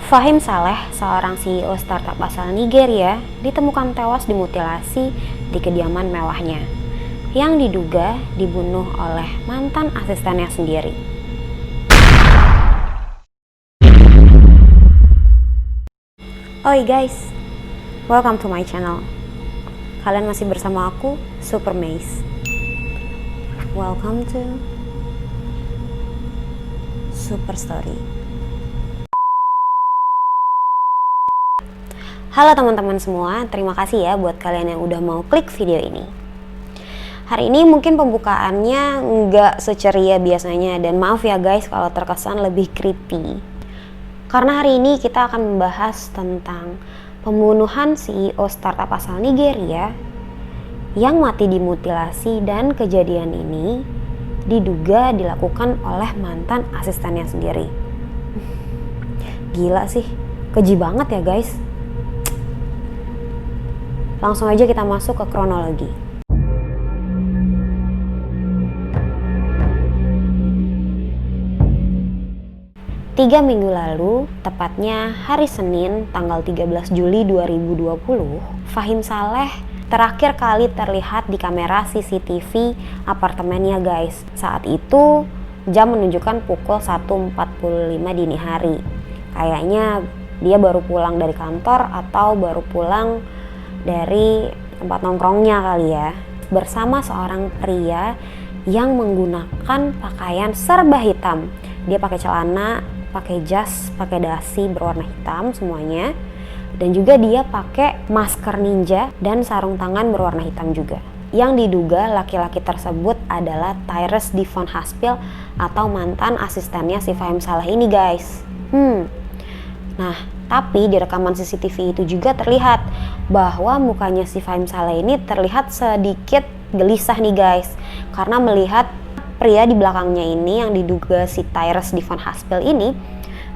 Fahim Saleh, seorang CEO startup asal Nigeria, ditemukan tewas dimutilasi di kediaman mewahnya, yang diduga dibunuh oleh mantan asistennya sendiri. Oi guys, welcome to my channel. Kalian masih bersama aku, Super Maze. Welcome to Super Story. Halo teman-teman semua, terima kasih ya buat kalian yang udah mau klik video ini. Hari ini mungkin pembukaannya nggak seceria biasanya, dan maaf ya guys kalau terkesan lebih creepy. Karena hari ini kita akan membahas tentang pembunuhan CEO startup asal Nigeria yang mati dimutilasi, dan kejadian ini diduga dilakukan oleh mantan asistennya sendiri. Gila sih, keji banget ya guys. Langsung aja kita masuk ke kronologi. Tiga minggu lalu, tepatnya hari Senin tanggal 13 Juli 2020, Fahim Saleh terakhir kali terlihat di kamera CCTV apartemennya guys. Saat itu jam menunjukkan pukul 1.45 dini hari. Kayaknya dia baru pulang dari kantor atau baru pulang dari tempat nongkrongnya kali ya, bersama seorang pria yang menggunakan pakaian serba hitam. Dia pakai celana, pakai jas, pakai dasi berwarna hitam semuanya, dan juga dia pakai masker ninja dan sarung tangan berwarna hitam juga. Yang diduga laki-laki tersebut adalah Tyrus Devon Haspil atau mantan asistennya si Fahim Saleh ini guys. Nah, tapi di rekaman CCTV itu juga terlihat bahwa mukanya si Fahim Saleh ini terlihat sedikit gelisah nih guys, karena melihat pria di belakangnya ini yang diduga si Tyrus Devon Haspil ini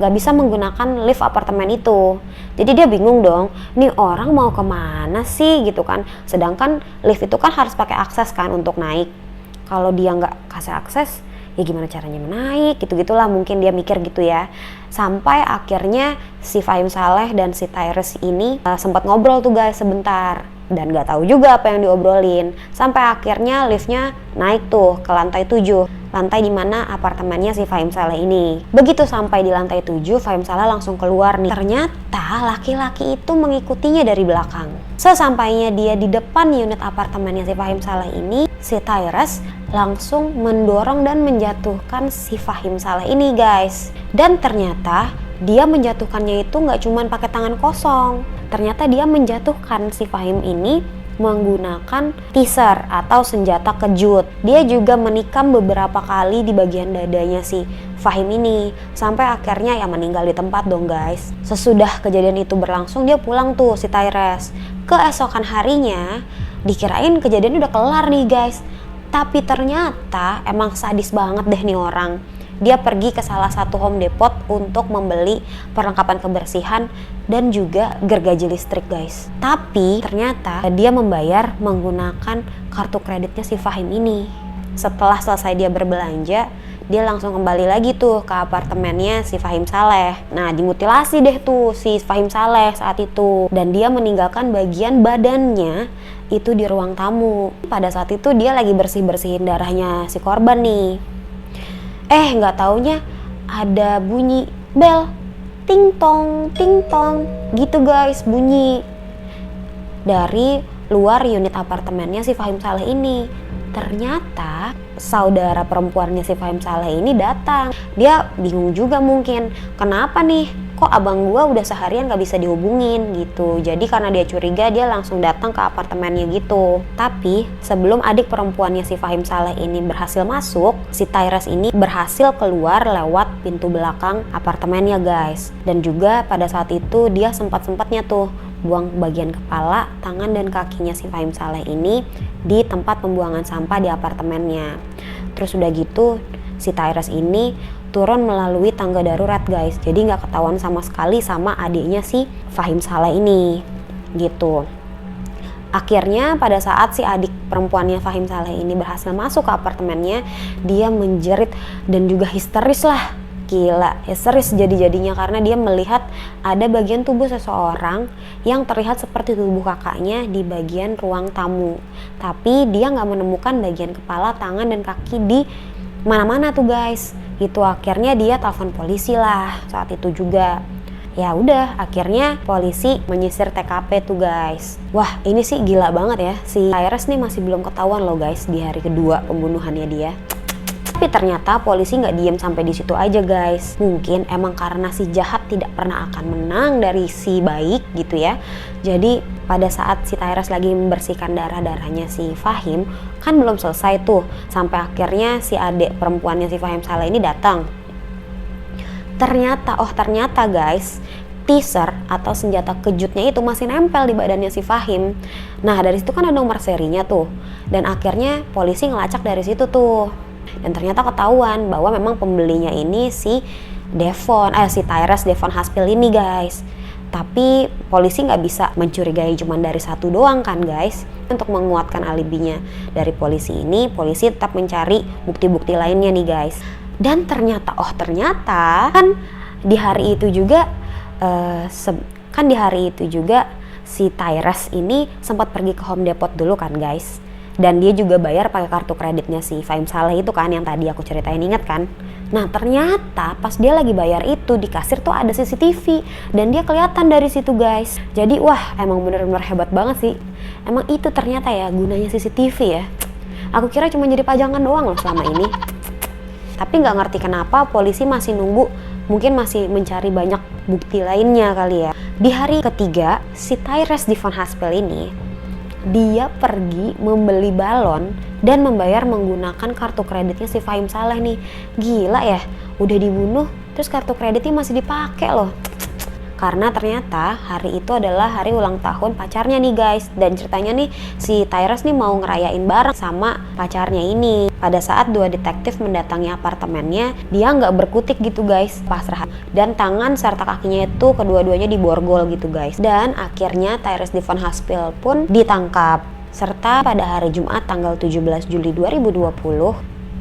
gak bisa menggunakan lift apartemen itu. Jadi dia bingung dong, nih orang mau kemana sih gitu kan, sedangkan lift itu kan harus pakai akses kan untuk naik. Kalau dia gak kasih akses, ya gimana caranya menaik, gitu-gitulah mungkin dia mikir gitu ya. Sampai akhirnya si Fahim Saleh dan si Tyrus ini sempat ngobrol tuh guys sebentar, dan gak tahu juga apa yang diobrolin. Sampai akhirnya liftnya naik tuh ke lantai 7, lantai dimana apartemennya si Fahim Saleh ini. Begitu sampai di lantai 7, Fahim Saleh langsung keluar nih. Ternyata laki-laki itu mengikutinya dari belakang. Sesampainya dia di depan unit apartemennya si Fahim Saleh ini, si Tyrus langsung mendorong dan menjatuhkan si Fahim Saleh ini guys. Dan ternyata dia menjatuhkannya itu nggak cuma pakai tangan kosong. Ternyata dia menjatuhkan si Fahim ini menggunakan teaser atau senjata kejut. Dia juga menikam beberapa kali di bagian dadanya si Fahim ini, sampai akhirnya ya meninggal di tempat dong guys. Sesudah kejadian itu berlangsung, dia pulang tuh si Tyrus. Keesokan harinya dikirain kejadian udah kelar nih guys, tapi ternyata emang sadis banget deh nih orang. Dia pergi ke salah satu Home Depot untuk membeli perlengkapan kebersihan dan juga gergaji listrik guys. Tapi ternyata dia membayar menggunakan kartu kreditnya si Fahim ini. Setelah selesai dia berbelanja, dia langsung kembali lagi tuh ke apartemennya si Fahim Saleh. Nah, dimutilasi deh tuh si Fahim Saleh saat itu, dan dia meninggalkan bagian badannya itu di ruang tamu. Pada saat itu dia lagi bersih-bersihin darahnya si korban nih. Nggak taunya ada bunyi bel, ting tong gitu guys, bunyi dari luar unit apartemennya si Fahim Saleh ini. Ternyata saudara perempuannya si Fahim Saleh ini datang. Dia bingung juga mungkin, kenapa nih kok abang gua udah seharian gak bisa dihubungin gitu. Jadi karena dia curiga, dia langsung datang ke apartemennya gitu. Tapi sebelum adik perempuannya si Fahim Saleh ini berhasil masuk, si Tyrus ini berhasil keluar lewat pintu belakang apartemennya guys. Dan juga pada saat itu dia sempat-sempatnya tuh buang bagian kepala, tangan, dan kakinya si Fahim Saleh ini di tempat pembuangan sampah di apartemennya. Terus udah gitu si Tyrus ini turun melalui tangga darurat guys, jadi nggak ketahuan sama sekali sama adiknya si Fahim Saleh ini gitu. Akhirnya pada saat si adik perempuannya Fahim Saleh ini berhasil masuk ke apartemennya, dia menjerit dan juga histeris lah. Gila, histeris jadi-jadinya karena dia melihat ada bagian tubuh seseorang yang terlihat seperti tubuh kakaknya di bagian ruang tamu. Tapi dia nggak menemukan bagian kepala, tangan, dan kaki di mana-mana tuh guys. Gitu akhirnya dia telepon polisi lah saat itu juga. Ya udah, akhirnya polisi menyisir TKP tuh guys. Wah, ini sih gila banget ya. Si Tyrus nih masih belum ketahuan loh guys di hari kedua pembunuhannya dia. Tapi ternyata polisi nggak diem sampai di situ aja guys. Mungkin emang karena si jahat tidak pernah akan menang dari si baik gitu ya. Jadi pada saat si Tyrus lagi membersihkan darah-darahnya si Fahim, kan belum selesai tuh. Sampai akhirnya si adik perempuannya si Fahim Saleh ini datang. Ternyata guys, teaser atau senjata kejutnya itu masih nempel di badannya si Fahim. Nah dari situ kan ada nomor serinya tuh. Dan akhirnya polisi ngelacak dari situ tuh. Dan ternyata ketahuan bahwa memang pembelinya ini si Tyrus Devon Haspil ini guys. Tapi polisi nggak bisa mencurigai cuma dari satu doang kan guys. Untuk menguatkan alibinya dari polisi ini, polisi tetap mencari bukti-bukti lainnya nih guys. Dan ternyata kan di hari itu juga si Tyrus ini sempat pergi ke Home Depot dulu kan guys. Dan dia juga bayar pakai kartu kreditnya si Fahim Saleh itu kan yang tadi aku ceritain, inget kan? Nah ternyata pas dia lagi bayar itu di kasir tuh ada CCTV dan dia kelihatan dari situ guys. Jadi wah emang bener-bener hebat banget sih. Emang itu ternyata ya gunanya CCTV ya. Aku kira cuma jadi pajangan doang loh selama ini. Tapi nggak ngerti kenapa polisi masih nunggu, mungkin masih mencari banyak bukti lainnya kali ya. Di hari ketiga si Tyrus Devon Haspil ini dia pergi membeli balon dan membayar menggunakan kartu kreditnya si Fahim Saleh nih. Gila ya, udah dibunuh terus kartu kreditnya masih dipakai loh. Karena ternyata hari itu adalah hari ulang tahun pacarnya nih guys. Dan ceritanya nih si Tyrus nih mau ngerayain bareng sama pacarnya ini. Pada saat dua detektif mendatangi apartemennya, dia nggak berkutik gitu guys, pasrah. Dan tangan serta kakinya itu kedua-duanya diborgol gitu guys. Dan akhirnya Tyrus Devon Haspil pun ditangkap. Serta pada hari Jumat tanggal 17 Juli 2020,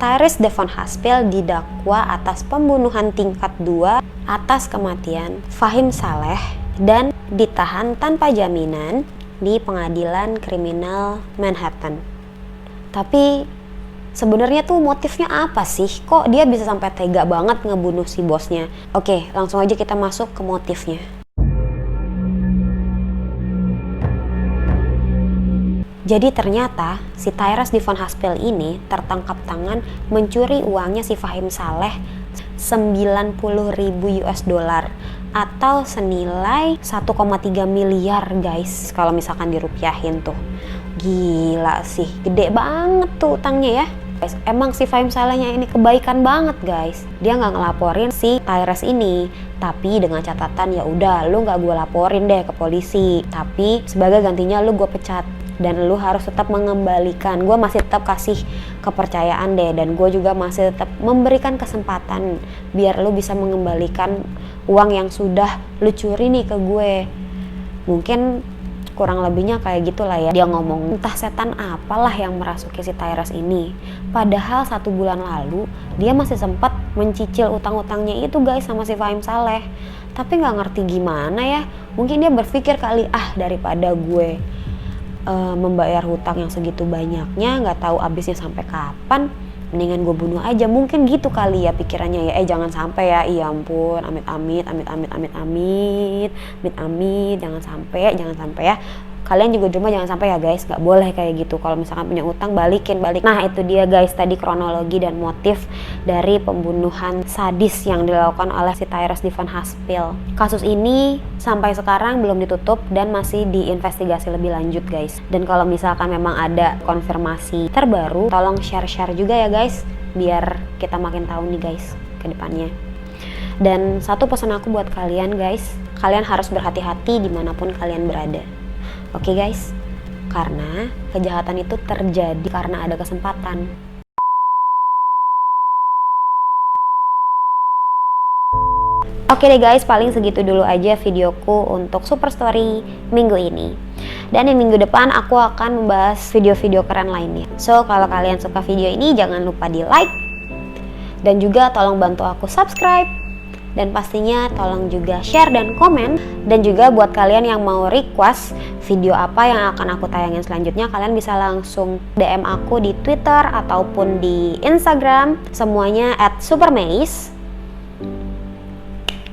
Tyrus Devon Haspil didakwa atas pembunuhan tingkat 2 atas kematian Fahim Saleh dan ditahan tanpa jaminan di Pengadilan Kriminal Manhattan. Tapi sebenarnya tuh motifnya apa sih? Kok dia bisa sampai tega banget ngebunuh si bosnya? Oke, langsung aja kita masuk ke motifnya. Jadi ternyata si Tyrus Devon Haspil ini tertangkap tangan mencuri uangnya si Fahim Saleh 90.000 US dollar atau senilai 1,3 miliar guys kalau misalkan dirupiahin tuh. Gila sih, gede banget tuh utangnya ya. Emang si Fahim Salehnya ini kebaikan banget guys. Dia nggak ngelaporin si Tyrus ini, tapi dengan catatan ya udah lu nggak gue laporin deh ke polisi, tapi sebagai gantinya lu gue pecat. Dan lu harus tetap mengembalikan, gue masih tetap kasih kepercayaan deh, dan gue juga masih tetap memberikan kesempatan biar lu bisa mengembalikan uang yang sudah lu curi nih ke gue. Mungkin kurang lebihnya kayak gitulah ya dia ngomong. Entah setan apalah yang merasuki si Tyrus ini. Padahal 1 bulan lalu dia masih sempat mencicil utang-utangnya itu guys sama si Fahim Saleh. Tapi nggak ngerti gimana ya, mungkin dia berpikir kali daripada gue membayar hutang yang segitu banyaknya, nggak tahu habisnya sampai kapan, mendingan gue bunuh aja. Mungkin gitu kali ya pikirannya ya. Jangan sampai ya, iya ampun, amit jangan sampai ya. Kalian juga di rumah jangan sampai ya guys, nggak boleh kayak gitu. Kalau misalkan punya utang balik. Nah itu dia guys tadi kronologi dan motif dari pembunuhan sadis yang dilakukan oleh si Tyrus Devon Haspil. Kasus ini sampai sekarang belum ditutup dan masih diinvestigasi lebih lanjut guys. Dan kalau misalkan memang ada konfirmasi terbaru, tolong share juga ya guys, biar kita makin tahu nih guys ke depannya. Dan satu pesan aku buat kalian guys, kalian harus berhati-hati dimanapun kalian berada. Oke guys, karena kejahatan itu terjadi karena ada kesempatan. Oke deh guys, paling segitu dulu aja videoku untuk Super Story minggu ini. Dan di minggu depan aku akan membahas video-video keren lainnya. So kalau kalian suka video ini jangan lupa di like. Dan juga tolong bantu aku subscribe Dan pastinya tolong juga share dan komen. Dan juga buat kalian yang mau request video apa yang akan aku tayangin selanjutnya, kalian bisa langsung DM aku di Twitter ataupun di Instagram, semuanya @supermaze.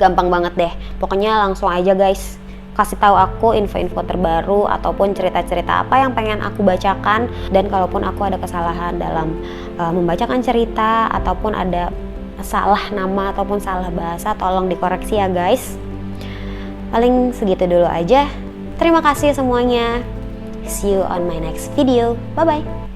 Gampang banget deh, pokoknya langsung aja guys, kasih tahu aku info-info terbaru ataupun cerita-cerita apa yang pengen aku bacakan. Dan kalaupun aku ada kesalahan dalam membacakan cerita ataupun ada salah nama ataupun salah bahasa, tolong dikoreksi ya guys. Paling segitu dulu aja. Terima kasih semuanya. See you on my next video. Bye bye.